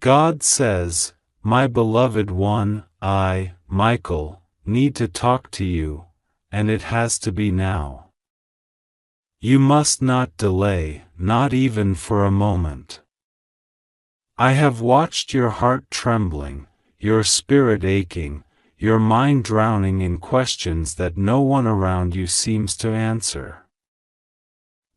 God says, "My beloved one, I, Michael, need to talk to you, and it has to be now. You must not delay, not even for a moment. I have watched your heart trembling, your spirit aching, your mind drowning in questions that no one around you seems to answer.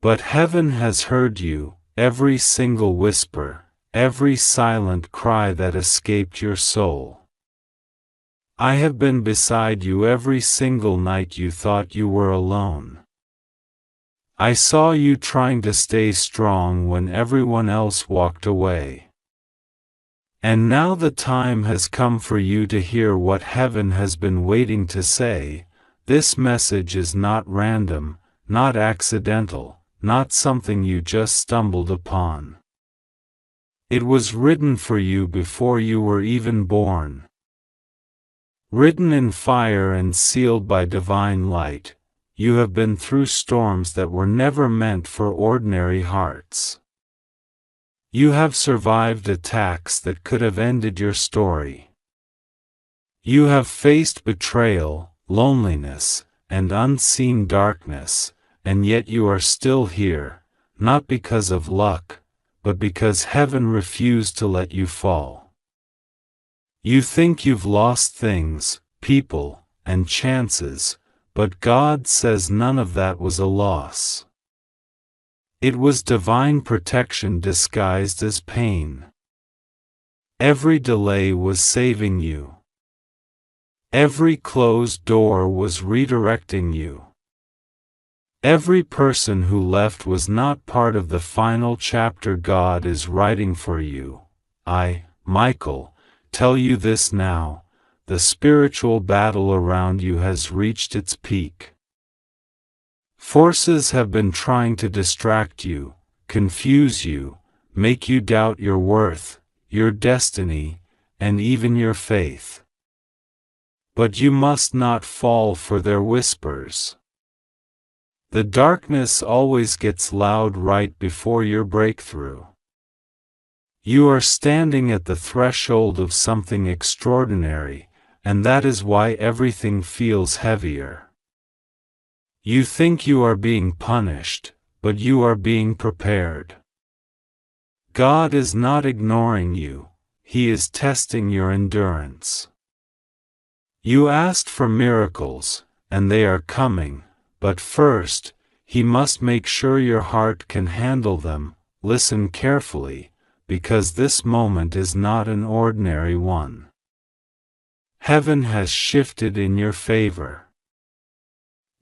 But heaven has heard you, every single whisper, every silent cry that escaped your soul. I have been beside you every single night you thought you were alone. I saw you trying to stay strong when everyone else walked away. And now the time has come for you to hear what heaven has been waiting to say. This message is not random, not accidental, not something you just stumbled upon. It was written for you before you were even born. Written in fire and sealed by divine light, you have been through storms that were never meant for ordinary hearts. You have survived attacks that could have ended your story. You have faced betrayal, loneliness, and unseen darkness, and yet you are still here, not because of luck, but because heaven refused to let you fall. You think you've lost things, people, and chances, but God says none of that was a loss. It was divine protection disguised as pain. Every delay was saving you. Every closed door was redirecting you. Every person who left was not part of the final chapter God is writing for you. I, Michael, tell you this now, the spiritual battle around you has reached its peak. Forces have been trying to distract you, confuse you, make you doubt your worth, your destiny, and even your faith. But you must not fall for their whispers. The darkness always gets loud right before your breakthrough. You are standing at the threshold of something extraordinary, and that is why everything feels heavier. You think you are being punished, but you are being prepared. God is not ignoring you, He is testing your endurance. You asked for miracles, and they are coming, but first, He must make sure your heart can handle them. Listen carefully, because this moment is not an ordinary one. Heaven has shifted in your favor.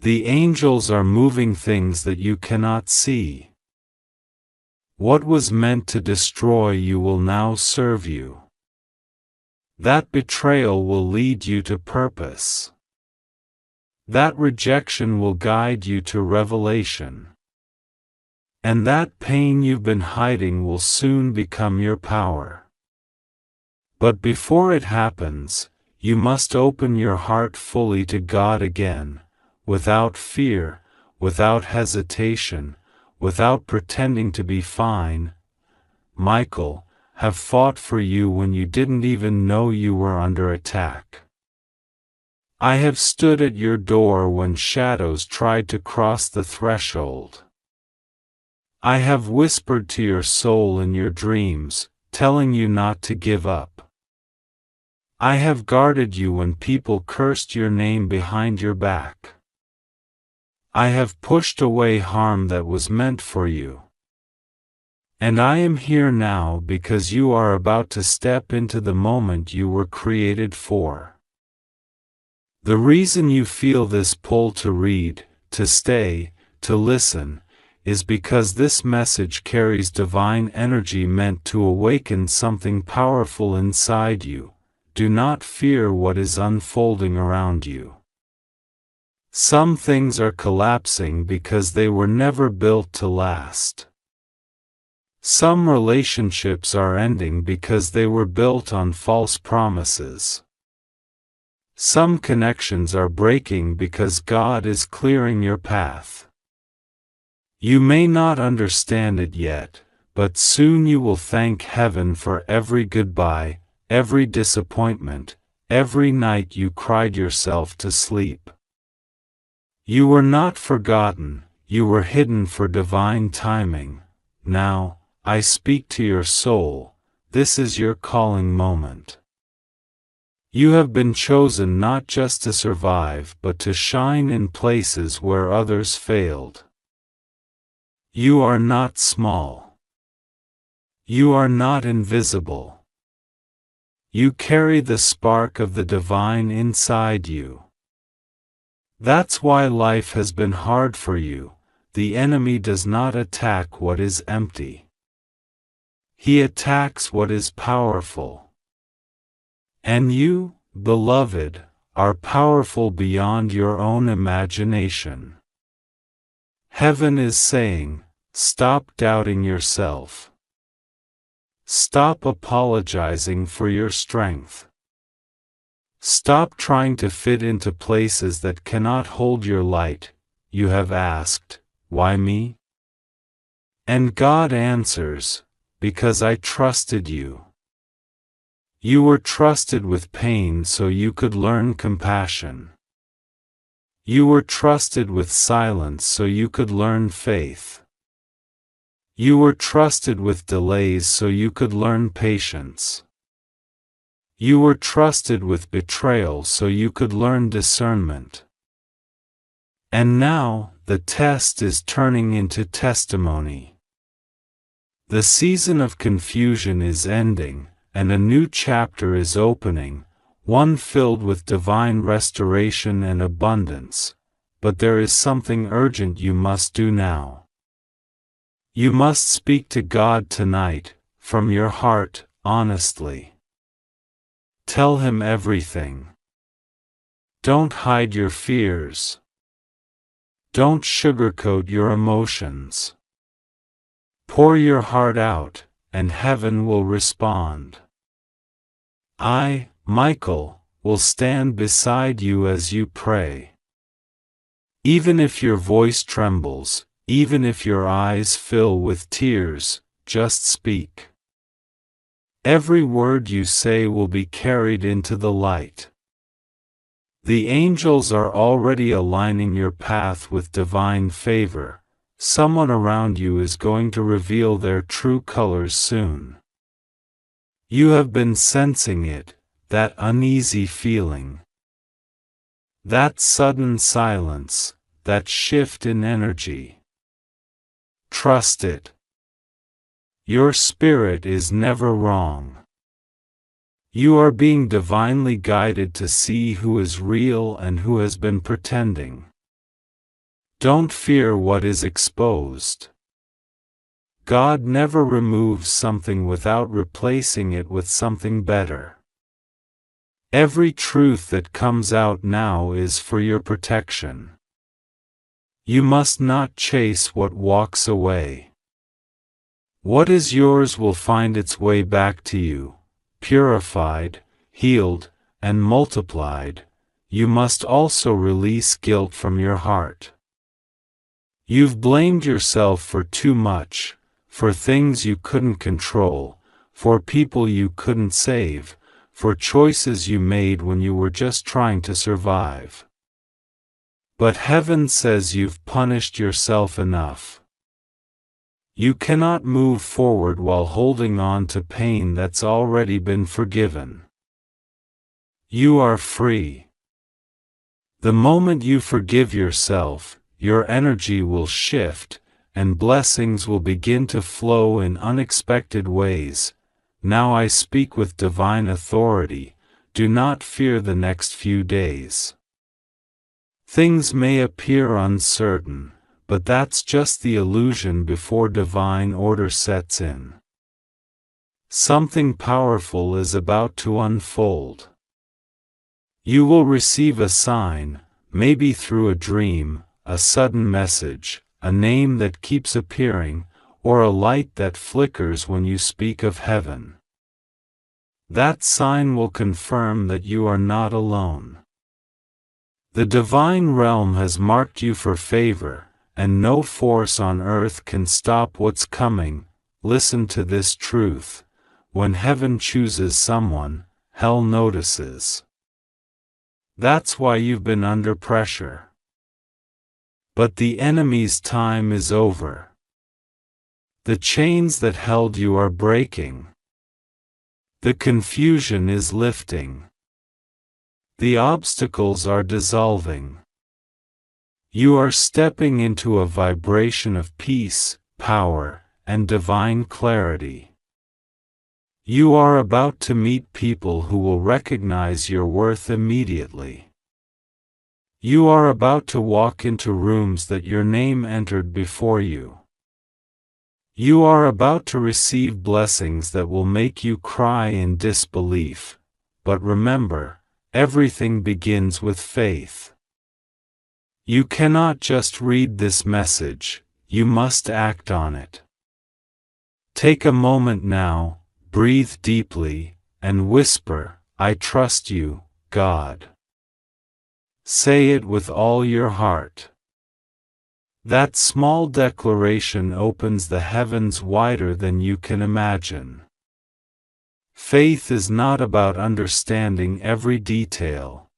The angels are moving things that you cannot see. What was meant to destroy you will now serve you. That betrayal will lead you to purpose. That rejection will guide you to revelation. And that pain you've been hiding will soon become your power. But before it happens, you must open your heart fully to God again, without fear, without hesitation, without pretending to be fine. Michael, have fought for you when you didn't even know you were under attack. I have stood at your door when shadows tried to cross the threshold. I have whispered to your soul in your dreams, telling you not to give up. I have guarded you when people cursed your name behind your back. I have pushed away harm that was meant for you. And I am here now because you are about to step into the moment you were created for. The reason you feel this pull to read, to stay, to listen, is because this message carries divine energy meant to awaken something powerful inside you. Do not fear what is unfolding around you. Some things are collapsing because they were never built to last. Some relationships are ending because they were built on false promises. Some connections are breaking because God is clearing your path. You may not understand it yet, but soon you will thank heaven for every goodbye, every disappointment, every night you cried yourself to sleep. You were not forgotten, you were hidden for divine timing. Now, I speak to your soul, this is your calling moment. You have been chosen not just to survive but to shine in places where others failed. You are not small. You are not invisible. You carry the spark of the divine inside you. That's why life has been hard for you. The enemy does not attack what is empty. He attacks what is powerful. And you, beloved, are powerful beyond your own imagination. Heaven is saying, stop doubting yourself. Stop apologizing for your strength. Stop trying to fit into places that cannot hold your light. You have asked, why me? And God answers, because I trusted you. You were trusted with pain so you could learn compassion. You were trusted with silence so you could learn faith. You were trusted with delays so you could learn patience. You were trusted with betrayal so you could learn discernment. And now, the test is turning into testimony. The season of confusion is ending, and a new chapter is opening, one filled with divine restoration and abundance. But there is something urgent you must do now. You must speak to God tonight, from your heart, honestly. Tell Him everything. Don't hide your fears. Don't sugarcoat your emotions. Pour your heart out, and heaven will respond. I, Michael, will stand beside you as you pray. Even if your voice trembles, even if your eyes fill with tears, just speak. Every word you say will be carried into the light. The angels are already aligning your path with divine favor. Someone around you is going to reveal their true colors soon. You have been sensing it, that uneasy feeling. That sudden silence, that shift in energy. Trust it. Your spirit is never wrong. You are being divinely guided to see who is real and who has been pretending. Don't fear what is exposed. God never removes something without replacing it with something better. Every truth that comes out now is for your protection. You must not chase what walks away. What is yours will find its way back to you, purified, healed, and multiplied. You must also release guilt from your heart. You've blamed yourself for too much, for things you couldn't control, for people you couldn't save, for choices you made when you were just trying to survive. But heaven says you've punished yourself enough. You cannot move forward while holding on to pain that's already been forgiven. You are free. The moment you forgive yourself, your energy will shift, and blessings will begin to flow in unexpected ways. Now I speak with divine authority. Do not fear the next few days. Things may appear uncertain, but that's just the illusion before divine order sets in. Something powerful is about to unfold. You will receive a sign, maybe through a dream, a sudden message, a name that keeps appearing, or a light that flickers when you speak of heaven. That sign will confirm that you are not alone. The divine realm has marked you for favor, and no force on earth can stop what's coming. listen to this truth: when heaven chooses someone, hell notices. That's why you've been under pressure. But the enemy's time is over. The chains that held you are breaking. The confusion is lifting. The obstacles are dissolving. You are stepping into a vibration of peace, power, and divine clarity. You are about to meet people who will recognize your worth immediately. You are about to walk into rooms that your name entered before you. You are about to receive blessings that will make you cry in disbelief. But remember, everything begins with faith. You cannot just read this message, you must act on it. Take a moment now, breathe deeply, and whisper, "I trust you, God." Say it with all your heart. That small declaration opens the heavens wider than you can imagine. Faith is not about understanding every detail.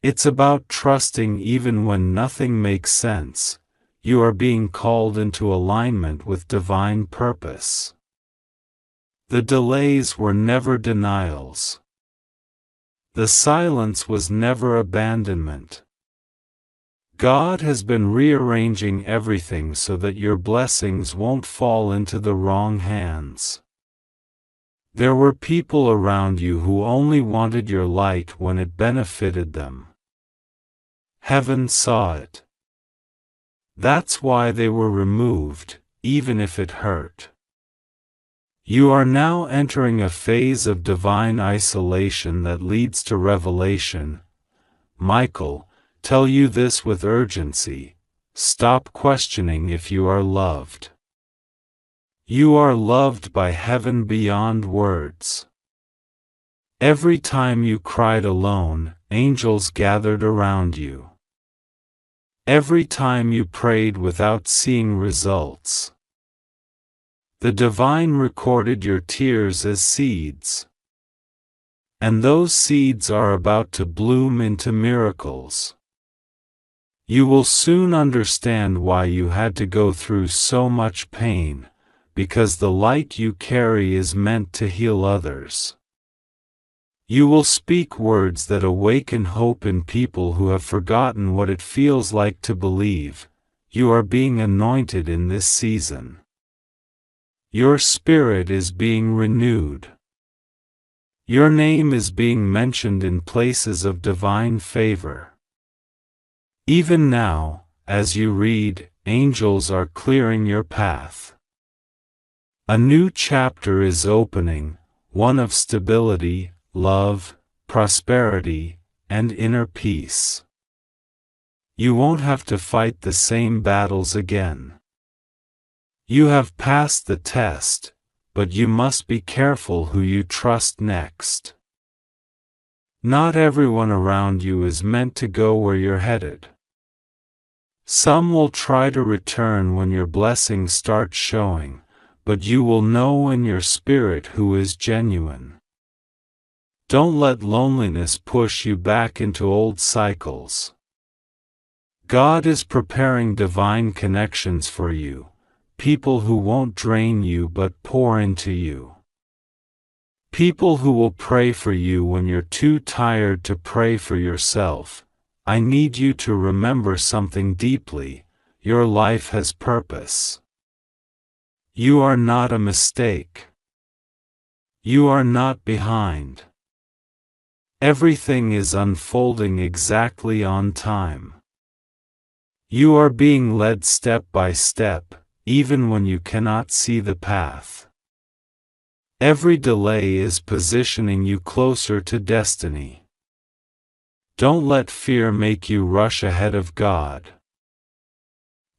It's about trusting even when nothing makes sense. You are being called into alignment with divine purpose. The delays were never denials. The silence was never abandonment. God has been rearranging everything so that your blessings won't fall into the wrong hands. There were people around you who only wanted your light when it benefited them. Heaven saw it. That's why they were removed, even if it hurt. You are now entering a phase of divine isolation that leads to revelation. Michael, tell you this with urgency: stop questioning if you are loved. You are loved by heaven beyond words. Every time you cried alone, angels gathered around you. Every time you prayed without seeing results, the divine recorded your tears as seeds. And those seeds are about to bloom into miracles. You will soon understand why you had to go through so much pain, because the light you carry is meant to heal others. You will speak words that awaken hope in people who have forgotten what it feels like to believe. You are being anointed in this season. Your spirit is being renewed. Your name is being mentioned in places of divine favor. Even now, as you read, angels are clearing your path. A new chapter is opening, one of stability, love, prosperity, and inner peace. You won't have to fight the same battles again. You have passed the test, but you must be careful who you trust next. Not everyone around you is meant to go where you're headed. Some will try to return when your blessings start showing, but you will know in your spirit who is genuine. Don't let loneliness push you back into old cycles. God is preparing divine connections for you, people who won't drain you but pour into you. People who will pray for you when you're too tired to pray for yourself. I need you to remember something deeply: your life has purpose. You are not a mistake. You are not behind. Everything is unfolding exactly on time. You are being led step by step, even when you cannot see the path. Every delay is positioning you closer to destiny. Don't let fear make you rush ahead of God.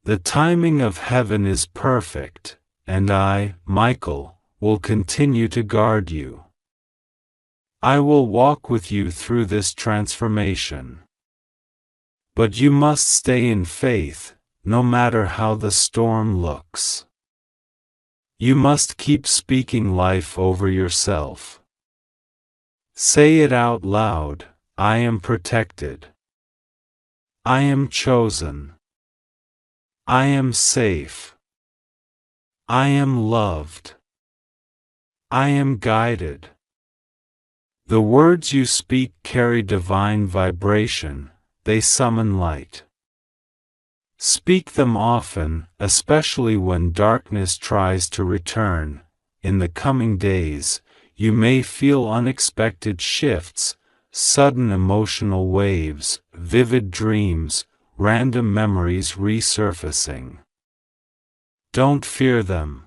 The timing of heaven is perfect, and I, Michael, will continue to guard you. I will walk with you through this transformation. But you must stay in faith, no matter how the storm looks. You must keep speaking life over yourself. Say it out loud, I am protected. I am chosen. I am safe. I am loved. I am guided. The words you speak carry divine vibration, they summon light. Speak them often, especially when darkness tries to return. In the coming days, you may feel unexpected shifts, sudden emotional waves, vivid dreams, random memories resurfacing. Don't fear them.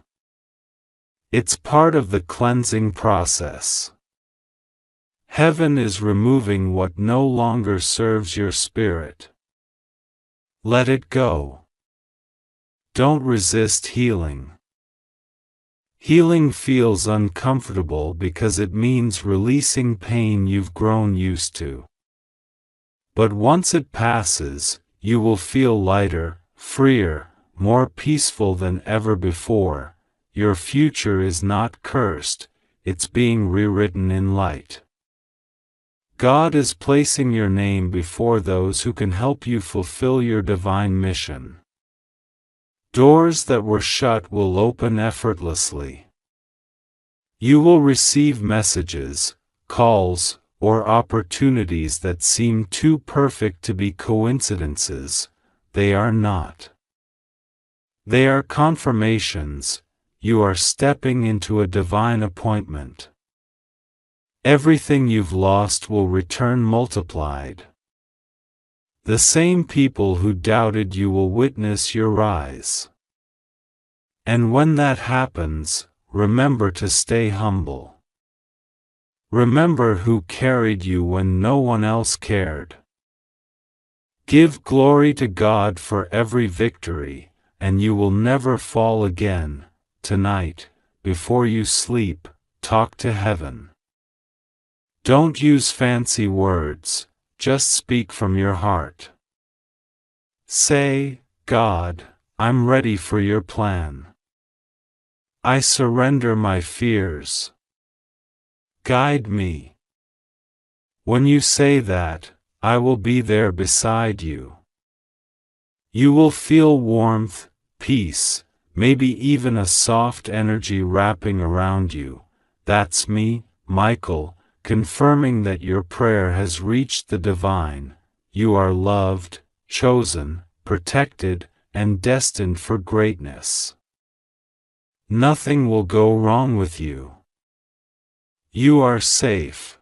It's part of the cleansing process. Heaven is removing what no longer serves your spirit. Let it go. Don't resist healing. Healing feels uncomfortable because it means releasing pain you've grown used to. But once it passes, you will feel lighter, freer, more peaceful than ever before. Your future is not cursed, it's being rewritten in light. God is placing your name before those who can help you fulfill your divine mission. Doors that were shut will open effortlessly. You will receive messages, calls, or opportunities that seem too perfect to be coincidences. They are not. They are confirmations. You are stepping into a divine appointment. Everything you've lost will return multiplied. The same people who doubted you will witness your rise. And when that happens, remember to stay humble. Remember who carried you when no one else cared. Give glory to God for every victory, and you will never fall again. Tonight, before you sleep, talk to heaven. Don't use fancy words, just speak from your heart. Say, God, I'm ready for your plan. I surrender my fears. Guide me. When you say that, I will be there beside you. You will feel warmth, peace, maybe even a soft energy wrapping around you. That's me, Michael, confirming that your prayer has reached the divine. You are loved, chosen, protected, and destined for greatness. Nothing will go wrong with you. You are safe.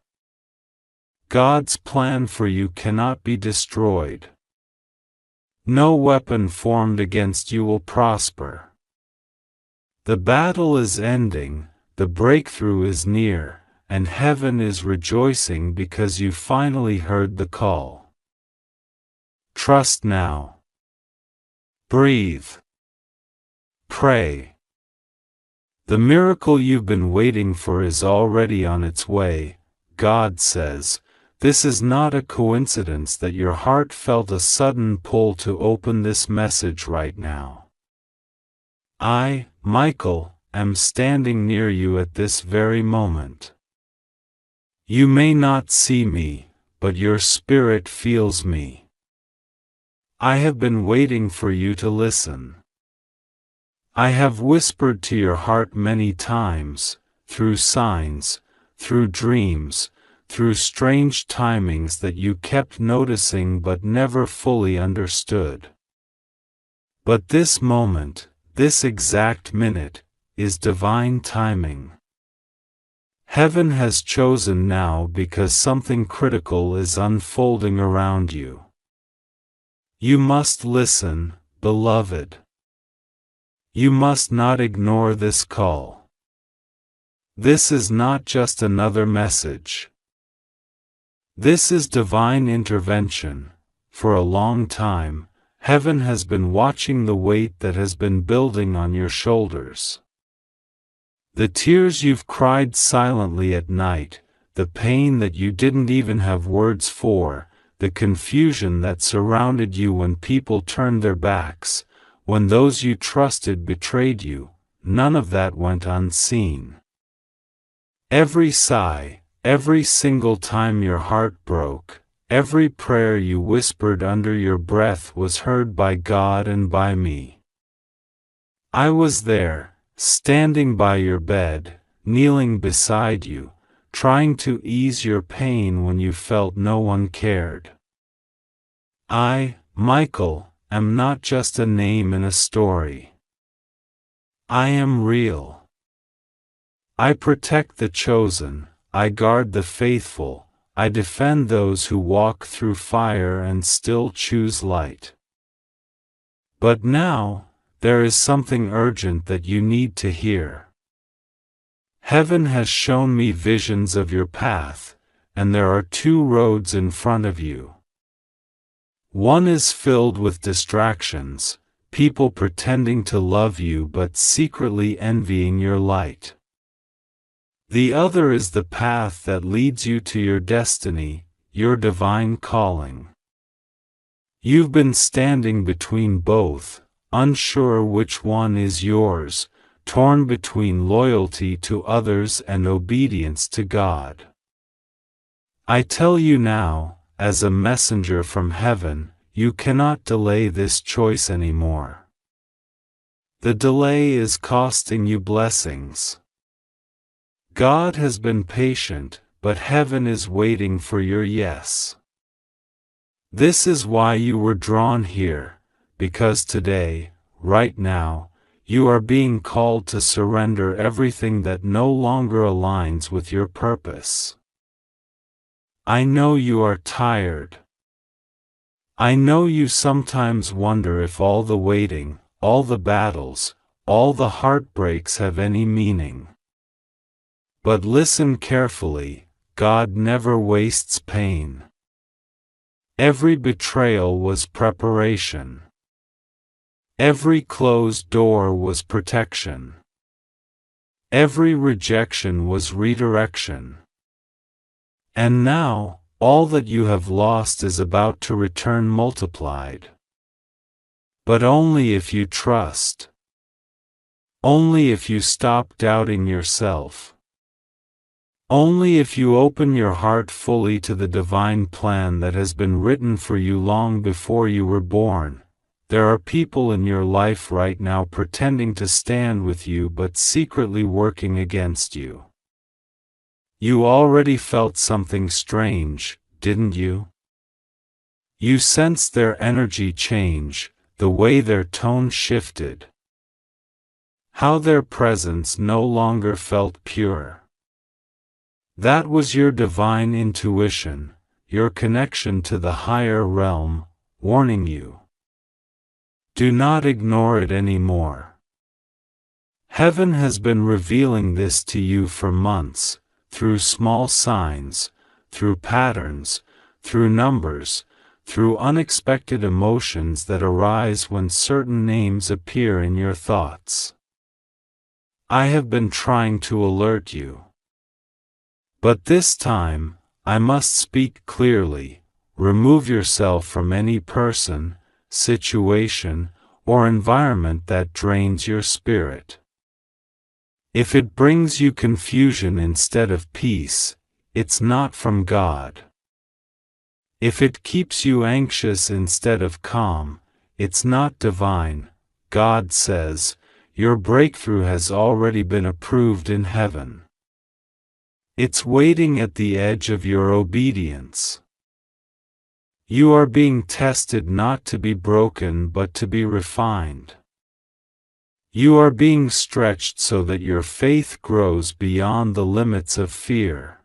God's plan for you cannot be destroyed. No weapon formed against you will prosper. The battle is ending, the breakthrough is near, and heaven is rejoicing because you finally heard the call. Trust now. Breathe. Pray. The miracle you've been waiting for is already on its way. God says, this is not a coincidence that your heart felt a sudden pull to open this message right now. I, Michael, am standing near you at this very moment. You may not see me, but your spirit feels me. I have been waiting for you to listen. I have whispered to your heart many times, through signs, through dreams, through strange timings that you kept noticing but never fully understood. But this moment, this exact minute, is divine timing. Heaven has chosen now because something critical is unfolding around you. You must listen, beloved. You must not ignore this call. This is not just another message. This is divine intervention. For a long time, heaven has been watching the weight that has been building on your shoulders. The tears you've cried silently at night, the pain that you didn't even have words for, the confusion that surrounded you when people turned their backs, when those you trusted betrayed you. none of that went unseen. Every sigh, every single time your heart broke, every prayer you whispered under your breath was heard by God and by me. I was there, standing by your bed, kneeling beside you, trying to ease your pain when you felt no one cared. I, Michael, am not just a name in a story. I am real. I protect the chosen, I guard the faithful, I defend those who walk through fire and still choose light. But now, there is something urgent that you need to hear. Heaven has shown me visions of your path, and there are two roads in front of you. One is filled with distractions, people pretending to love you but secretly envying your light. The other is the path that leads you to your destiny, your divine calling. You've been standing between both, unsure which one is yours, torn between loyalty to others and obedience to God. I tell you now, as a messenger from heaven, you cannot delay this choice anymore. The delay is costing you blessings. God has been patient, but heaven is waiting for your yes. This is why you were drawn here, because today, right now, you are being called to surrender everything that no longer aligns with your purpose. I know you are tired. I know you sometimes wonder if all the waiting, all the battles, all the heartbreaks have any meaning. But listen carefully, God never wastes pain. Every betrayal was preparation. Every closed door was protection. Every rejection was redirection. And now, all that you have lost is about to return multiplied. But only if you trust. Only if you stop doubting yourself. Only if you open your heart fully to the divine plan that has been written for you long before you were born. There are people in your life right now pretending to stand with you but secretly working against you. You already felt something strange, didn't you? You sensed their energy change, the way their tone shifted. How their presence no longer felt pure. That was your divine intuition, your connection to the higher realm, warning you. Do not ignore it anymore. Heaven has been revealing this to you for months, through small signs, through patterns, through numbers, through unexpected emotions that arise when certain names appear in your thoughts. I have been trying to alert you. But this time, I must speak clearly. Remove yourself from any person, situation, or environment that drains your spirit. If it brings you confusion instead of peace, it's not from God. If it keeps you anxious instead of calm, it's not divine. God says, your breakthrough has already been approved in heaven. It's waiting at the edge of your obedience. You are being tested not to be broken but to be refined. You are being stretched so that your faith grows beyond the limits of fear.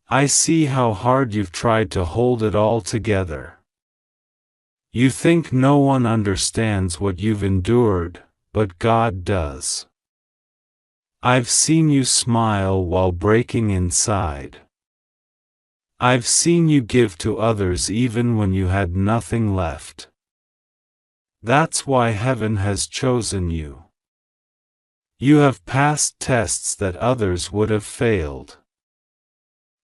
I see how hard you've tried to hold it all together. You think no one understands what you've endured, but God does. I've seen you smile while breaking inside. I've seen you give to others even when you had nothing left. That's why heaven has chosen you. You have passed tests that others would have failed.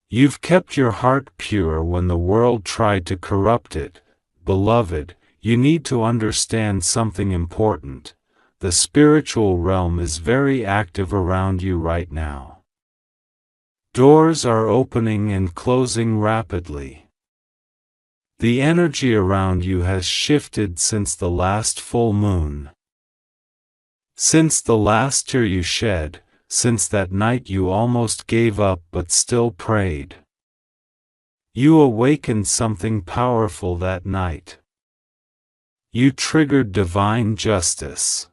You've kept your heart pure when the world tried to corrupt it. Beloved, you need to understand something important. the spiritual realm is very active around you right now. Doors are opening and closing rapidly. The energy around you has shifted since the last full moon. Since the last tear you shed, since that night you almost gave up but still prayed. You awakened something powerful that night. You triggered divine justice.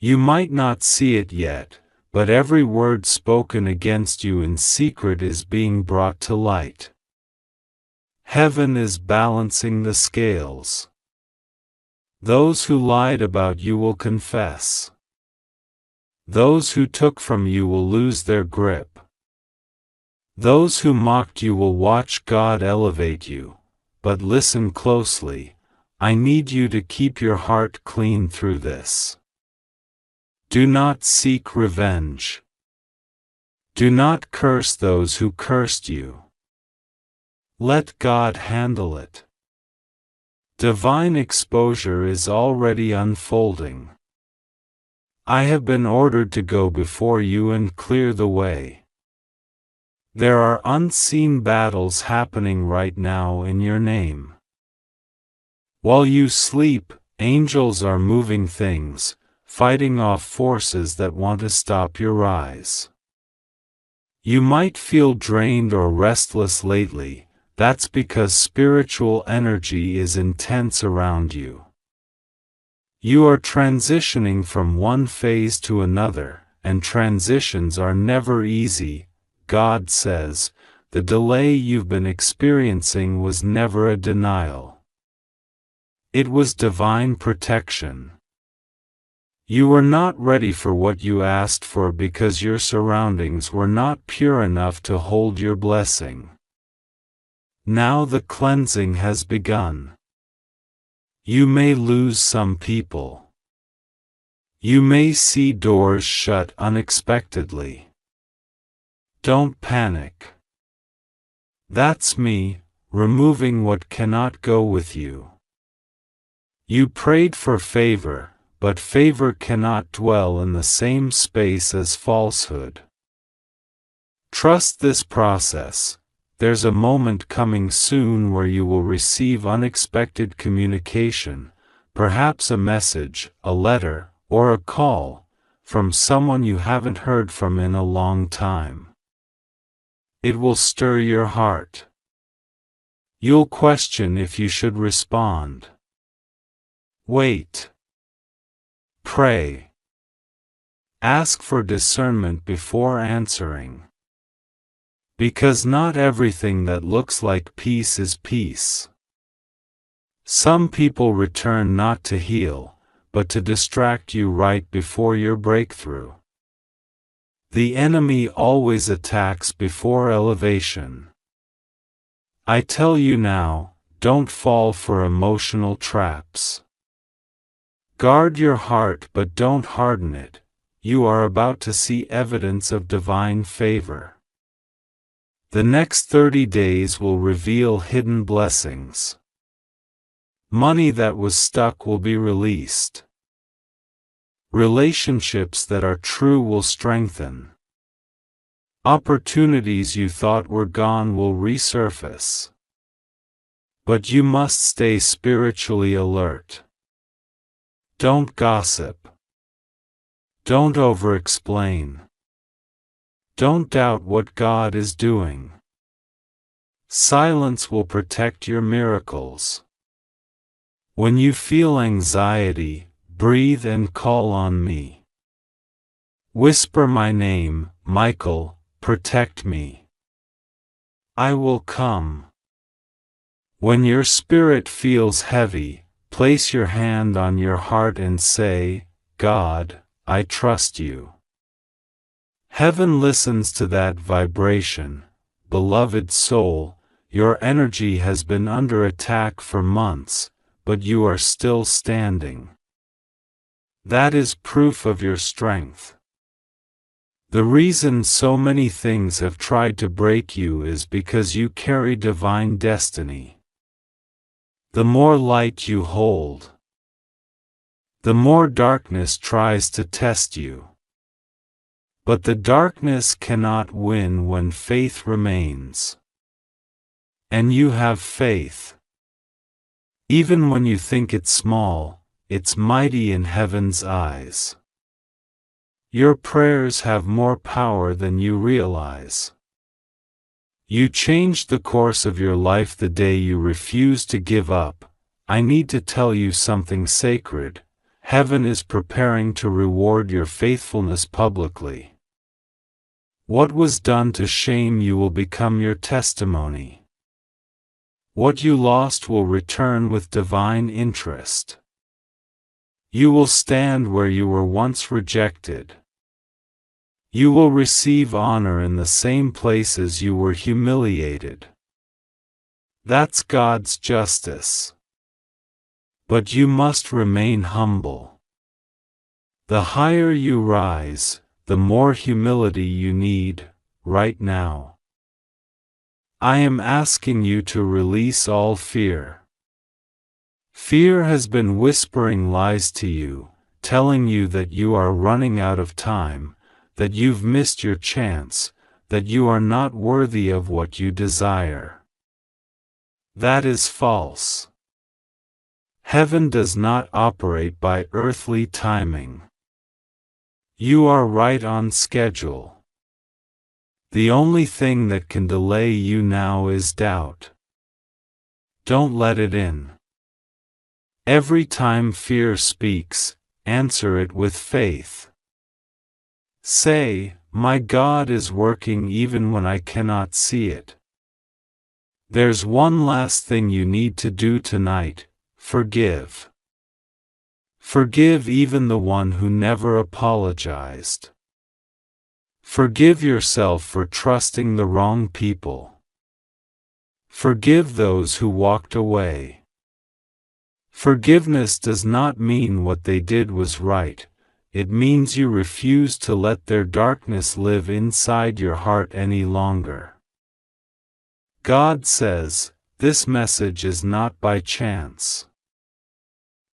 You might not see it yet, but every word spoken against you in secret is being brought to light. Heaven is balancing the scales. Those who lied about you will confess. Those who took from you will lose their grip. Those who mocked you will watch God elevate you. But listen closely, I need you to keep your heart clean through this. Do not seek revenge. Do not curse those who cursed you. Let God handle it. Divine exposure is already unfolding. I have been ordered to go before you and clear the way. There are unseen battles happening right now in your name. While you sleep, angels are moving things, fighting off forces that want to stop your rise. You might feel drained or restless lately. That's because spiritual energy is intense around you. You are transitioning from one phase to another, and transitions are never easy. God says, the delay you've been experiencing was never a denial. It was divine protection. You were not ready for what you asked for because your surroundings were not pure enough to hold your blessing. Now the cleansing has begun. You may lose some people. You may see doors shut unexpectedly. Don't panic. That's me, removing what cannot go with you. You prayed for favor, but favor cannot dwell in the same space as falsehood. Trust this process. There's a moment coming soon where you will receive unexpected communication, perhaps a message, a letter, or a call, from someone you haven't heard from in a long time. It will stir your heart. You'll question if you should respond. Wait. Pray. Ask for discernment before answering. Because not everything that looks like peace is peace. Some people return not to heal, but to distract you right before your breakthrough. The enemy always attacks before elevation. I tell you now, don't fall for emotional traps. Guard your heart but don't harden it. You are about to see evidence of divine favor. The next 30 days will reveal hidden blessings. Money that was stuck will be released. Relationships that are true will strengthen. Opportunities you thought were gone will resurface. But you must stay spiritually alert. Don't gossip. Don't over-explain. Don't doubt what God is doing. Silence will protect your miracles. When you feel anxiety, breathe and call on me. Whisper my name, Michael, protect me. I will come. When your spirit feels heavy, place your hand on your heart and say, God, I trust you. Heaven listens to that vibration. Beloved soul, your energy has been under attack for months, but you are still standing. That is proof of your strength. The reason so many things have tried to break you is because you carry divine destiny. The more light you hold, the more darkness tries to test you. But the darkness cannot win when faith remains. And you have faith. Even when you think it's small, it's mighty in heaven's eyes. Your prayers have more power than you realize. You changed the course of your life the day you refused to give up. I need to tell you something sacred. Heaven is preparing to reward your faithfulness publicly. What was done to shame you will become your testimony. What you lost will return with divine interest. You will stand where you were once rejected. You will receive honor in the same places you were humiliated. That's God's justice. But you must remain humble. The higher you rise, the more humility you need, right now. I am asking you to release all fear. Fear has been whispering lies to you, telling you that you are running out of time, that you've missed your chance, that you are not worthy of what you desire. That is false. Heaven does not operate by earthly timing. You are right on schedule. The only thing that can delay you now is doubt. Don't let it in. Every time fear speaks, answer it with faith. Say, my God is working even when I cannot see it. There's one last thing you need to do tonight. Forgive. Forgive even the one who never apologized. Forgive yourself for trusting the wrong people. Forgive those who walked away. Forgiveness does not mean what they did was right. It means you refuse to let their darkness live inside your heart any longer. God says, this message is not by chance.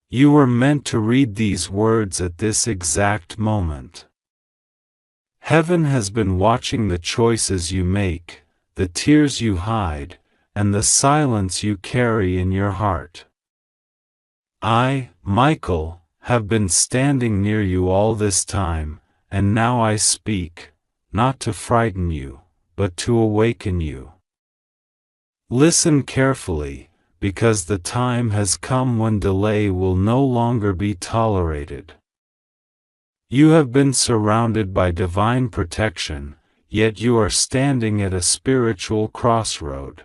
You were meant to read these words at this exact moment. Heaven has been watching the choices you make, the tears you hide, and the silence you carry in your heart. I, Michael, have been standing near you all this time, and now I speak, not to frighten you, but to awaken you. Listen carefully, because the time has come when delay will no longer be tolerated. You have been surrounded by divine protection, yet you are standing at a spiritual crossroad.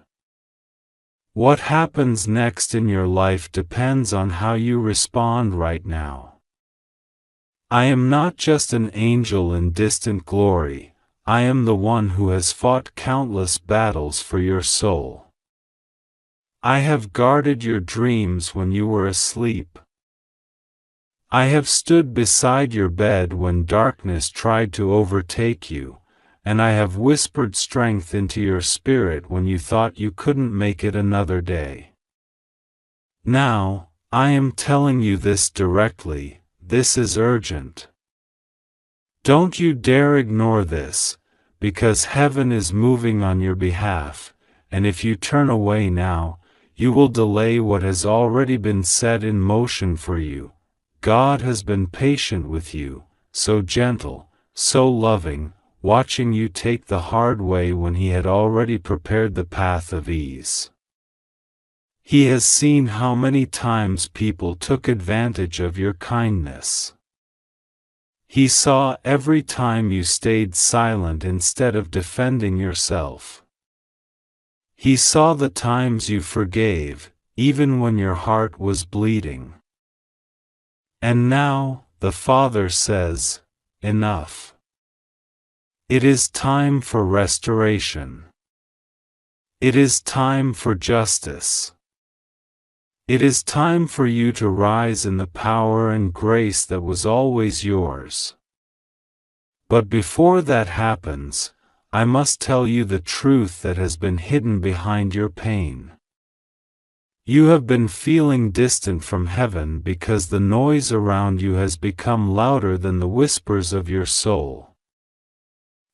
What happens next in your life depends on how you respond right now. I am not just an angel in distant glory, I am the one who has fought countless battles for your soul. I have guarded your dreams when you were asleep. I have stood beside your bed when darkness tried to overtake you, and I have whispered strength into your spirit when you thought you couldn't make it another day. Now, I am telling you this directly, this is urgent. Don't you dare ignore this, because heaven is moving on your behalf, and if you turn away now, you will delay what has already been set in motion for you. God has been patient with you, so gentle, so loving, watching you take the hard way when he had already prepared the path of ease. He has seen how many times people took advantage of your kindness. He saw every time you stayed silent instead of defending yourself. He saw the times you forgave, even when your heart was bleeding. And now, the Father says, enough. It is time for restoration. It is time for justice. It is time for you to rise in the power and grace that was always yours. But before that happens, I must tell you the truth that has been hidden behind your pain. You have been feeling distant from heaven because the noise around you has become louder than the whispers of your soul.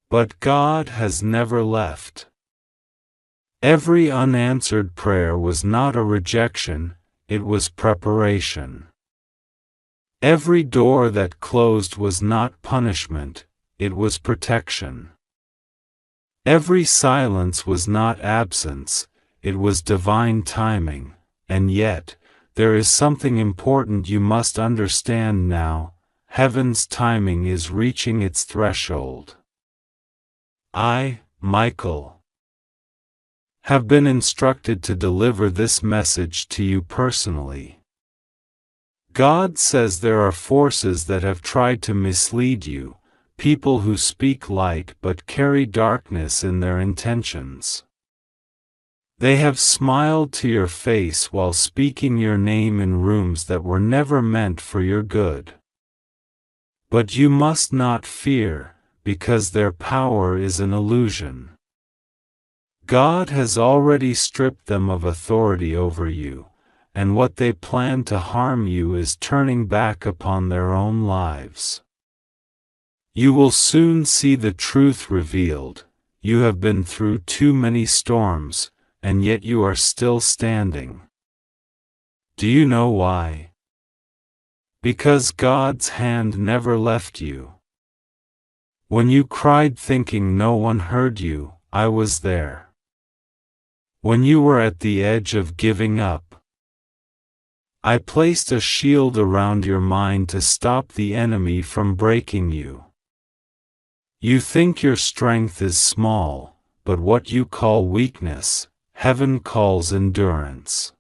But God has never left. Every unanswered prayer was not a rejection, it was preparation. Every door that closed was not punishment, it was protection. Every silence was not absence, it was divine timing. And yet, there is something important you must understand now: heaven's timing is reaching its threshold. I, Michael, have been instructed to deliver this message to you personally. God says there are forces that have tried to mislead you, people who speak light but carry darkness in their intentions. They have smiled to your face while speaking your name in rooms that were never meant for your good. But you must not fear, because their power is an illusion. God has already stripped them of authority over you, and what they plan to harm you is turning back upon their own lives. You will soon see the truth revealed. You have been through too many storms, and yet you are still standing. Do you know why? Because God's hand never left you. When you cried thinking no one heard you, I was there. When you were at the edge of giving up, I placed a shield around your mind to stop the enemy from breaking you. You think your strength is small, but what you call weakness, heaven calls endurance.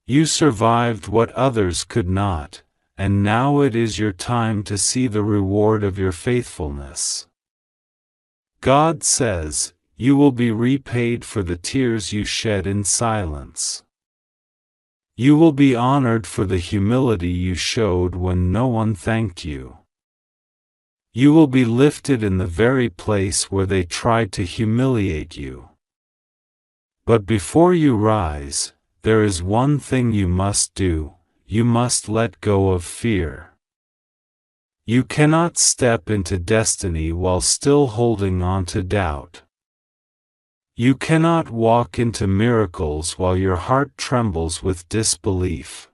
You survived what others could not, and now it is your time to see the reward of your faithfulness. God says, you will be repaid for the tears you shed in silence. You will be honored for the humility you showed when no one thanked you. You will be lifted in the very place where they tried to humiliate you. But before you rise, there is one thing you must do: you must let go of fear. You cannot step into destiny while still holding on to doubt. You cannot walk into miracles while your heart trembles with disbelief.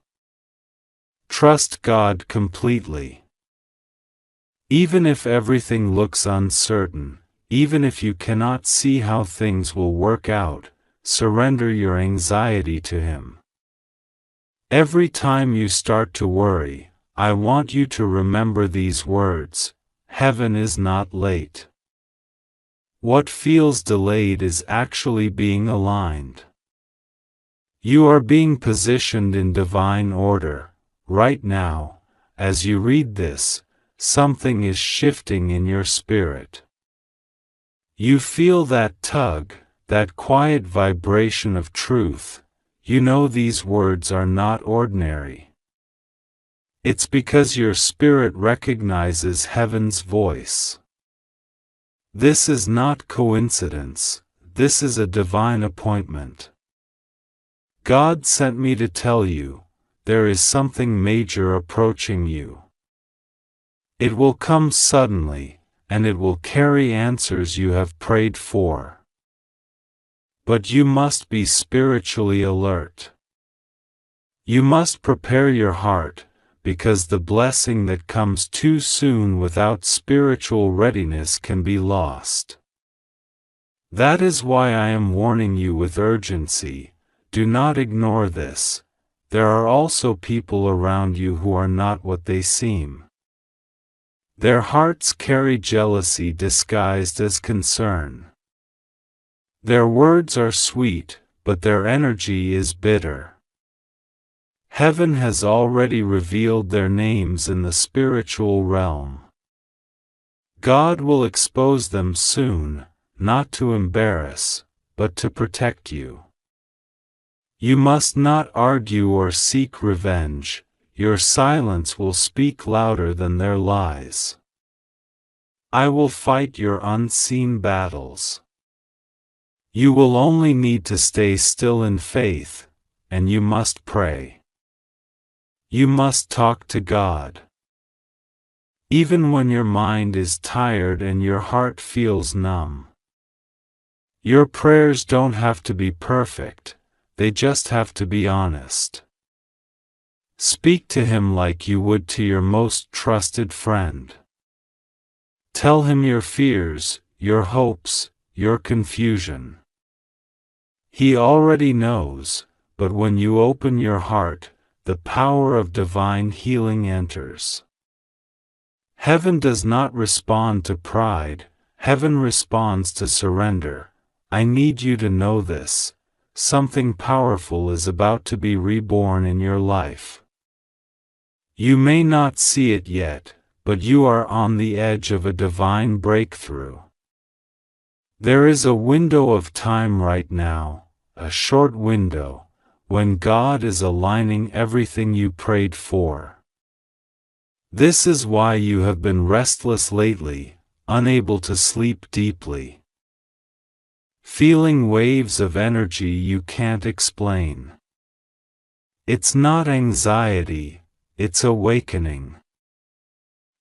Trust God completely. Even if everything looks uncertain, even if you cannot see how things will work out, surrender your anxiety to Him. Every time you start to worry, I want you to remember these words: heaven is not late. What feels delayed is actually being aligned. You are being positioned in divine order. Right now, as you read this, something is shifting in your spirit. You feel that tug, that quiet vibration of truth. You know these words are not ordinary. It's because your spirit recognizes heaven's voice. This is not coincidence, this is a divine appointment. God sent me to tell you, there is something major approaching you. It will come suddenly, and it will carry answers you have prayed for. But you must be spiritually alert. You must prepare your heart, because the blessing that comes too soon without spiritual readiness can be lost. That is why I am warning you with urgency. Do not ignore this. There are also people around you who are not what they seem. Their hearts carry jealousy disguised as concern. Their words are sweet, but their energy is bitter. Heaven has already revealed their names in the spiritual realm. God will expose them soon, not to embarrass, but to protect you. You must not argue or seek revenge. Your silence will speak louder than their lies. I will fight your unseen battles. You will only need to stay still in faith, and you must pray. You must talk to God. Even when your mind is tired and your heart feels numb. Your prayers don't have to be perfect, they just have to be honest. Speak to Him like you would to your most trusted friend. Tell Him your fears, your hopes, your confusion. He already knows, but when you open your heart, the power of divine healing enters. Heaven does not respond to pride, heaven responds to surrender. I need you to know this. Something powerful is about to be reborn in your life. You may not see it yet, but you are on the edge of a divine breakthrough. There is a window of time right now, a short window, when God is aligning everything you prayed for. This is why you have been restless lately, unable to sleep deeply. Feeling waves of energy you can't explain. It's not anxiety, it's awakening.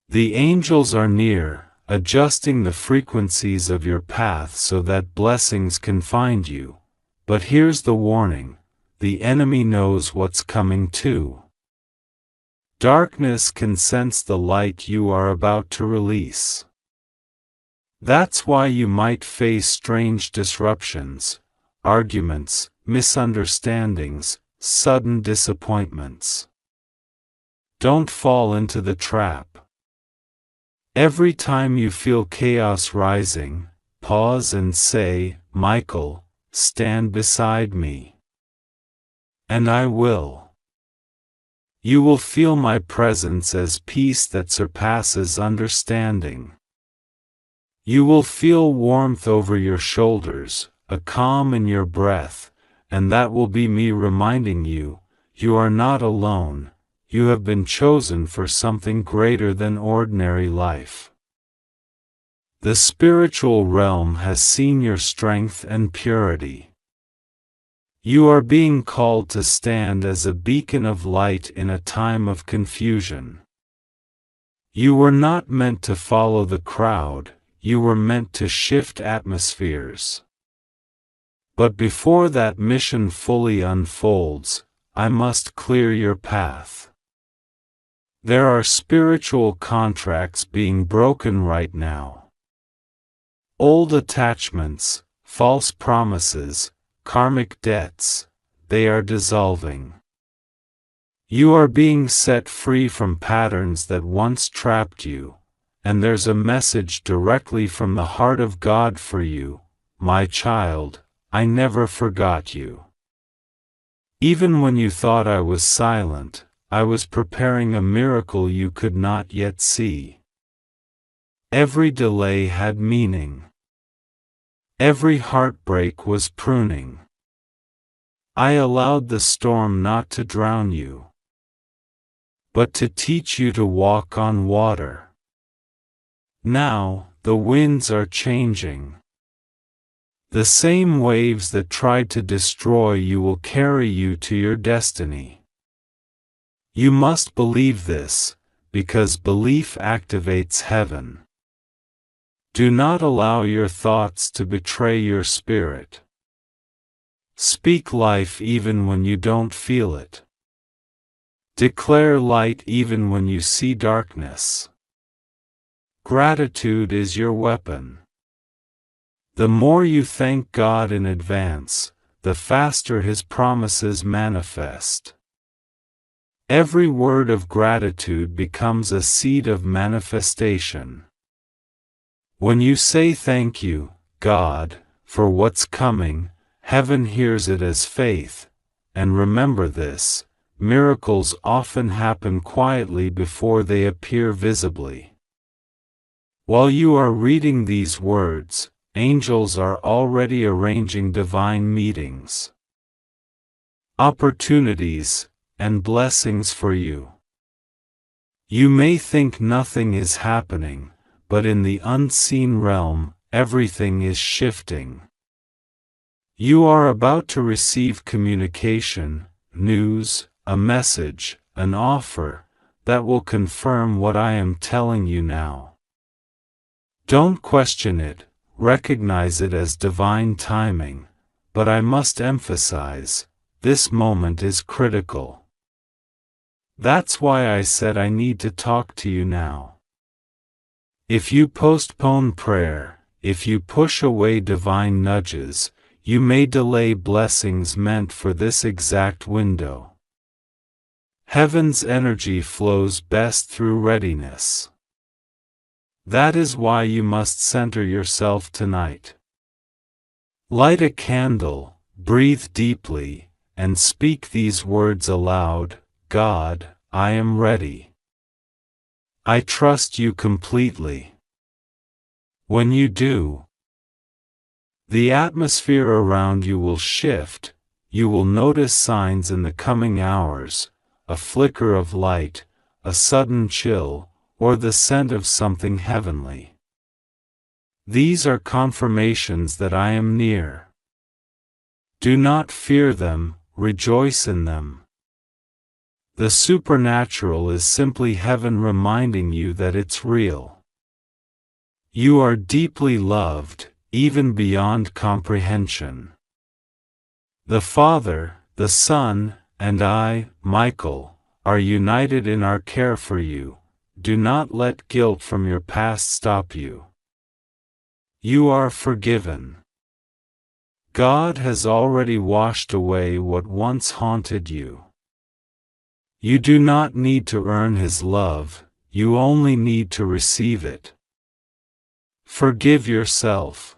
The angels are near, adjusting the frequencies of your path so that blessings can find you. But here's the warning, the enemy knows what's coming too. Darkness can sense the light you are about to release. That's why you might face strange disruptions, arguments, misunderstandings, sudden disappointments. Don't fall into the trap. Every time you feel chaos rising, pause and say, Michael, stand beside me. And I will. You will feel my presence as peace that surpasses understanding. You will feel warmth over your shoulders, a calm in your breath, and that will be me reminding you, you are not alone, you have been chosen for something greater than ordinary life. The spiritual realm has seen your strength and purity. You are being called to stand as a beacon of light in a time of confusion. You were not meant to follow the crowd, you were meant to shift atmospheres. But before that mission fully unfolds, I must clear your path. There are spiritual contracts being broken right now. Old attachments, false promises, karmic debts, they are dissolving. You are being set free from patterns that once trapped you, and there's a message directly from the heart of God for you, my child, I never forgot you. Even when you thought I was silent, I was preparing a miracle you could not yet see. Every delay had meaning. Every heartbreak was pruning. I allowed the storm not to drown you, but to teach you to walk on water. Now, the winds are changing. The same waves that tried to destroy you will carry you to your destiny. You must believe this, because belief activates heaven. Do not allow your thoughts to betray your spirit. Speak life even when you don't feel it. Declare light even when you see darkness. Gratitude is your weapon. The more you thank God in advance, the faster His promises manifest. Every word of gratitude becomes a seed of manifestation. When you say thank you, God, for what's coming, heaven hears it as faith, and remember this, miracles often happen quietly before they appear visibly. While you are reading these words, angels are already arranging divine meetings, opportunities, and blessings for you. You may think nothing is happening, but in the unseen realm, everything is shifting. You are about to receive communication, news, a message, an offer, that will confirm what I am telling you now. Don't question it, recognize it as divine timing, but I must emphasize, this moment is critical. That's why I said I need to talk to you now. If you postpone prayer, if you push away divine nudges, you may delay blessings meant for this exact window. Heaven's energy flows best through readiness. That is why you must center yourself tonight. Light a candle, breathe deeply, and speak these words aloud: God, I am ready. I trust you completely. When you do, the atmosphere around you will shift. You will notice signs in the coming hours, a flicker of light, a sudden chill, or the scent of something heavenly. These are confirmations that I am near. Do not fear them, rejoice in them. The supernatural is simply heaven reminding you that it's real. You are deeply loved, even beyond comprehension. The Father, the Son, and I, Michael, are united in our care for you. Do not let guilt from your past stop you. You are forgiven. God has already washed away what once haunted you. You do not need to earn His love, you only need to receive it. Forgive yourself.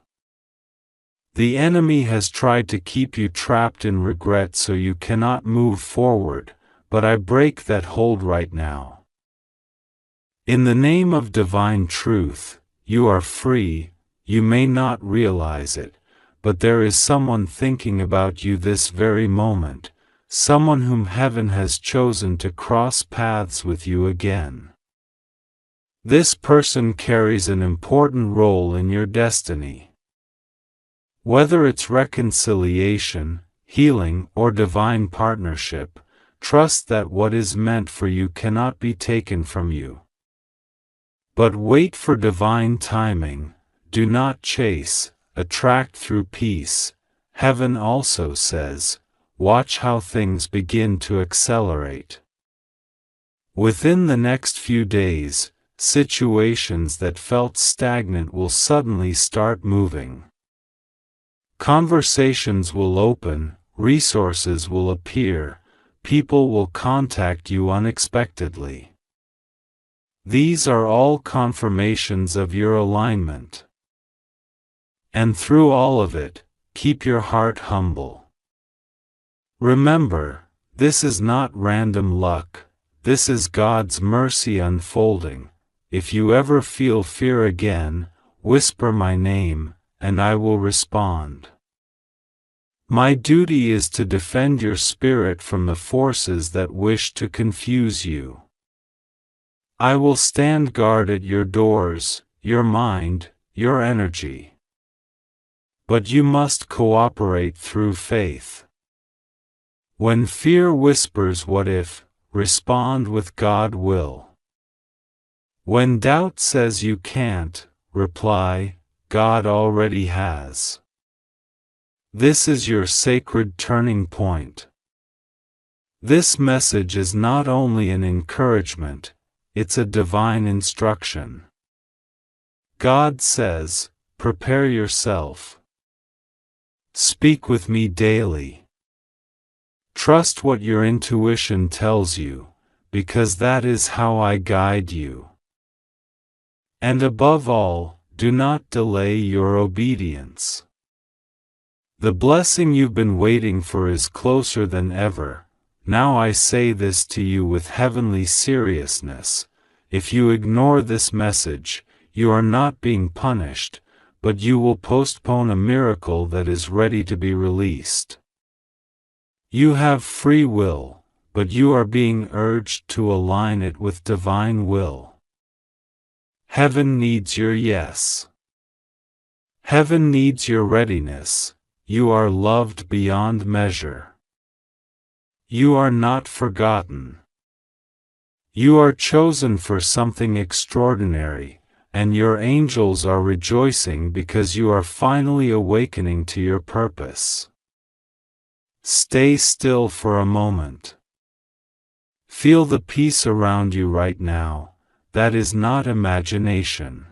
The enemy has tried to keep you trapped in regret so you cannot move forward, but I break that hold right now. In the name of divine truth, you are free. You may not realize it, but there is someone thinking about you this very moment. Someone whom heaven has chosen to cross paths with you again. This person carries an important role in your destiny. Whether it's reconciliation, healing, or divine partnership, trust that what is meant for you cannot be taken from you. But wait for divine timing, do not chase, attract through peace. Heaven also says, watch how things begin to accelerate. Within the next few days, situations that felt stagnant will suddenly start moving. Conversations will open, resources will appear, people will contact you unexpectedly. These are all confirmations of your alignment. And through all of it, keep your heart humble. Remember, this is not random luck, this is God's mercy unfolding. If you ever feel fear again, whisper my name, and I will respond. My duty is to defend your spirit from the forces that wish to confuse you. I will stand guard at your doors, your mind, your energy. But you must cooperate through faith. When fear whispers what if, respond with God will. When doubt says you can't, reply, God already has. This is your sacred turning point. This message is not only an encouragement, it's a divine instruction. God says, prepare yourself. Speak with me daily. Trust what your intuition tells you, because that is how I guide you. And above all, do not delay your obedience. The blessing you've been waiting for is closer than ever. Now I say this to you with heavenly seriousness. If you ignore this message, you are not being punished, but you will postpone a miracle that is ready to be released. You have free will, but you are being urged to align it with divine will. Heaven needs your yes. Heaven needs your readiness. You are loved beyond measure. You are not forgotten. You are chosen for something extraordinary, and your angels are rejoicing because you are finally awakening to your purpose. Stay still for a moment. Feel the peace around you right now. That is not imagination.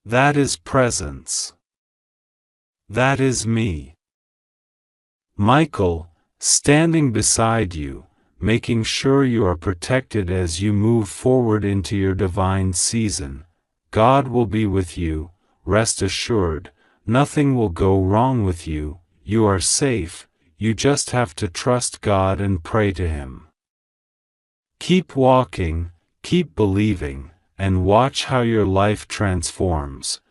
That is presence. That is me. Michael, standing beside you, making sure you are protected as you move forward into your divine season. God will be with you, rest assured, nothing will go wrong with you, you are safe, you just have to trust God and pray to Him. Keep walking, keep believing, and watch how your life transforms,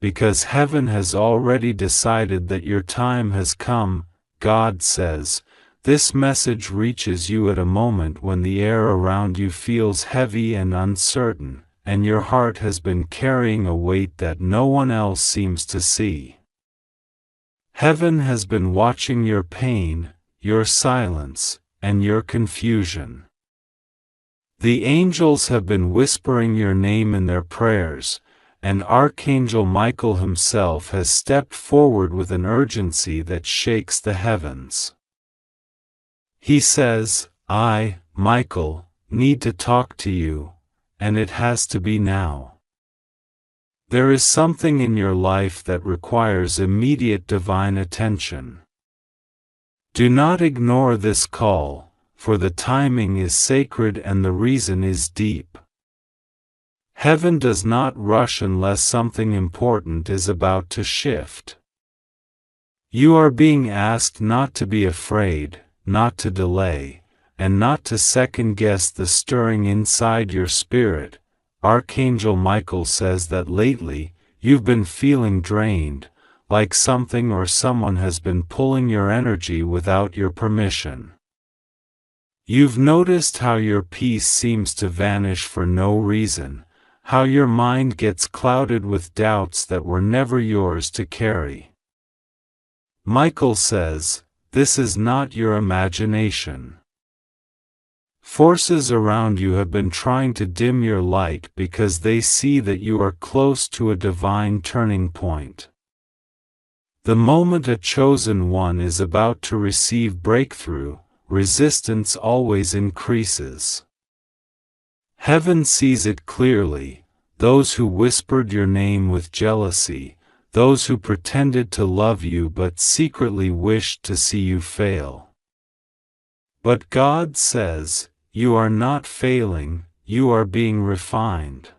because heaven has already decided that your time has come. God says, this message reaches you at a moment when the air around you feels heavy and uncertain, and your heart has been carrying a weight that no one else seems to see. Heaven has been watching your pain, your silence, and your confusion. The angels have been whispering your name in their prayers, and Archangel Michael himself has stepped forward with an urgency that shakes the heavens. He says, I, Michael, need to talk to you, and it has to be now. There is something in your life that requires immediate divine attention. Do not ignore this call, for the timing is sacred and the reason is deep. Heaven does not rush unless something important is about to shift. You are being asked not to be afraid, not to delay, and not to second-guess the stirring inside your spirit. Archangel Michael says that lately, you've been feeling drained, like something or someone has been pulling your energy without your permission. You've noticed how your peace seems to vanish for no reason, how your mind gets clouded with doubts that were never yours to carry. Michael says, this is not your imagination. Forces around you have been trying to dim your light because they see that you are close to a divine turning point. The moment a chosen one is about to receive breakthrough, resistance always increases. Heaven sees it clearly, those who whispered your name with jealousy, those who pretended to love you but secretly wished to see you fail. But God says, you are not failing, you are being refined.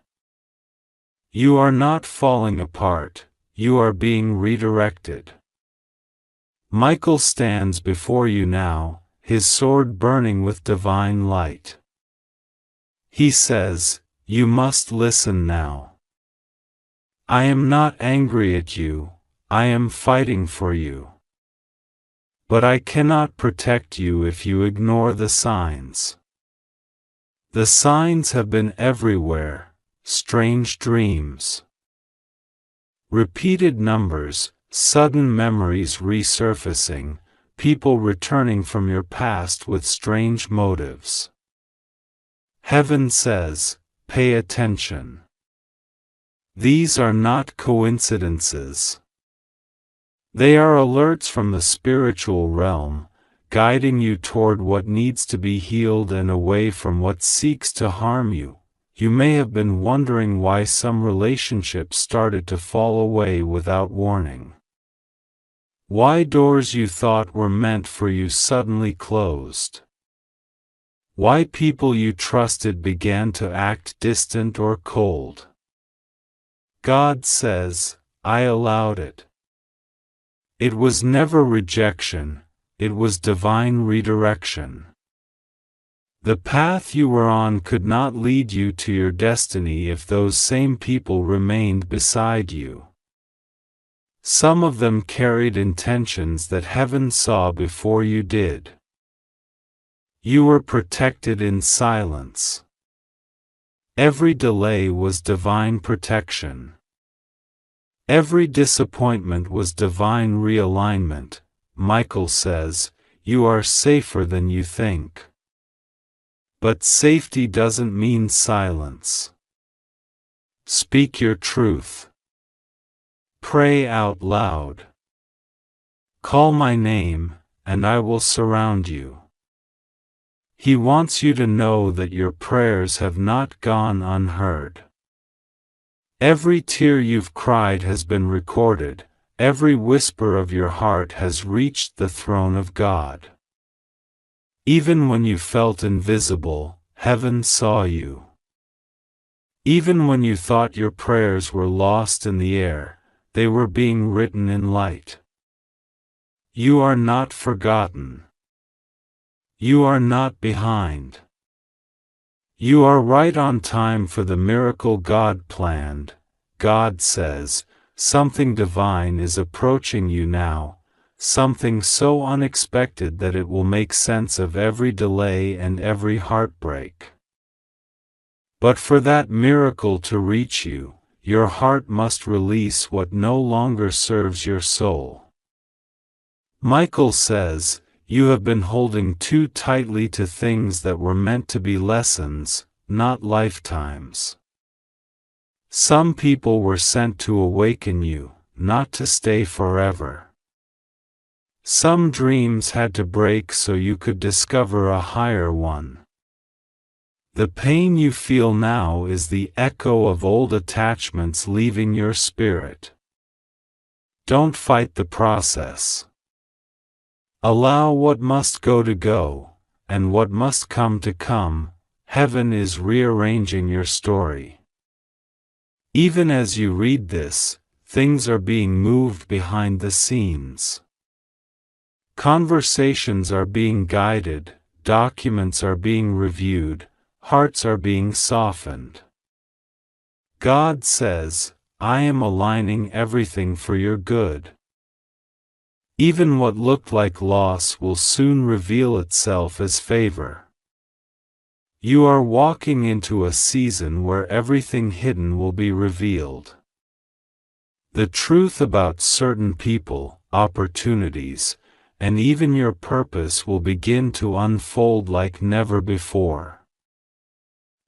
You are not falling apart, you are being redirected. Michael stands before you now, his sword burning with divine light. He says, you must listen now. I am not angry at you, I am fighting for you. But I cannot protect you if you ignore the signs. The signs have been everywhere, strange dreams, repeated numbers, sudden memories resurfacing, people returning from your past with strange motives. Heaven says, pay attention. These are not coincidences. They are alerts from the spiritual realm, guiding you toward what needs to be healed and away from what seeks to harm you. You may have been wondering why some relationships started to fall away without warning. Why doors you thought were meant for you suddenly closed. Why people you trusted began to act distant or cold. God says, I allowed it. It was never rejection, it was divine redirection. The path you were on could not lead you to your destiny if those same people remained beside you. Some of them carried intentions that heaven saw before you did. You were protected in silence. Every delay was divine protection. Every disappointment was divine realignment. Michael says, you are safer than you think. But safety doesn't mean silence. Speak your truth. Pray out loud. Call my name, and I will surround you. He wants you to know that your prayers have not gone unheard. Every tear you've cried has been recorded, every whisper of your heart has reached the throne of God. Even when you felt invisible, heaven saw you. Even when you thought your prayers were lost in the air, they were being written in light. You are not forgotten. You are not behind. You are right on time for the miracle God planned. God says, something divine is approaching you now, something so unexpected that it will make sense of every delay and every heartbreak. But for that miracle to reach you, your heart must release what no longer serves your soul. Michael says, you have been holding too tightly to things that were meant to be lessons, not lifetimes. Some people were sent to awaken you, not to stay forever. Some dreams had to break so you could discover a higher one. The pain you feel now is the echo of old attachments leaving your spirit. Don't fight the process. Allow what must go to go, and what must come to come. Heaven is rearranging your story. Even as you read this, things are being moved behind the scenes. Conversations are being guided, documents are being reviewed, hearts are being softened. God says, I am aligning everything for your good. Even what looked like loss will soon reveal itself as favor. You are walking into a season where everything hidden will be revealed. The truth about certain people, opportunities, and even your purpose will begin to unfold like never before.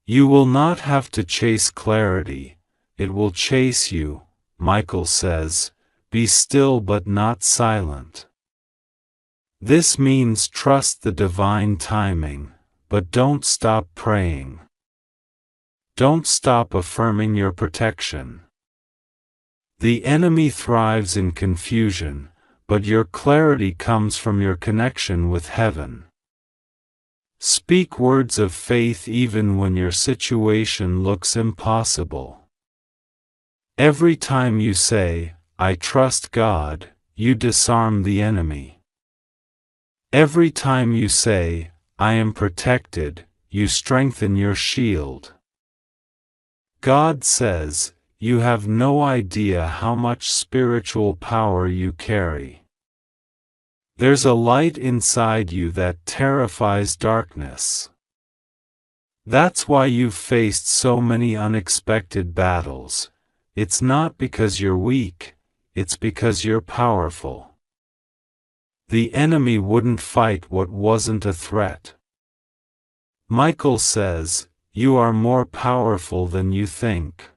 You will not have to chase clarity, it will chase you. Michael says, be still but not silent. This means trust the divine timing, but don't stop praying. Don't stop affirming your protection. The enemy thrives in confusion, but your clarity comes from your connection with heaven. Speak words of faith even when your situation looks impossible. Every time you say, I trust God, you disarm the enemy. Every time you say, I am protected, you strengthen your shield. God says, you have no idea how much spiritual power you carry. There's a light inside you that terrifies darkness. That's why you've faced so many unexpected battles. It's not because you're weak, it's because you're powerful. The enemy wouldn't fight what wasn't a threat. Michael says, you are more powerful than you think.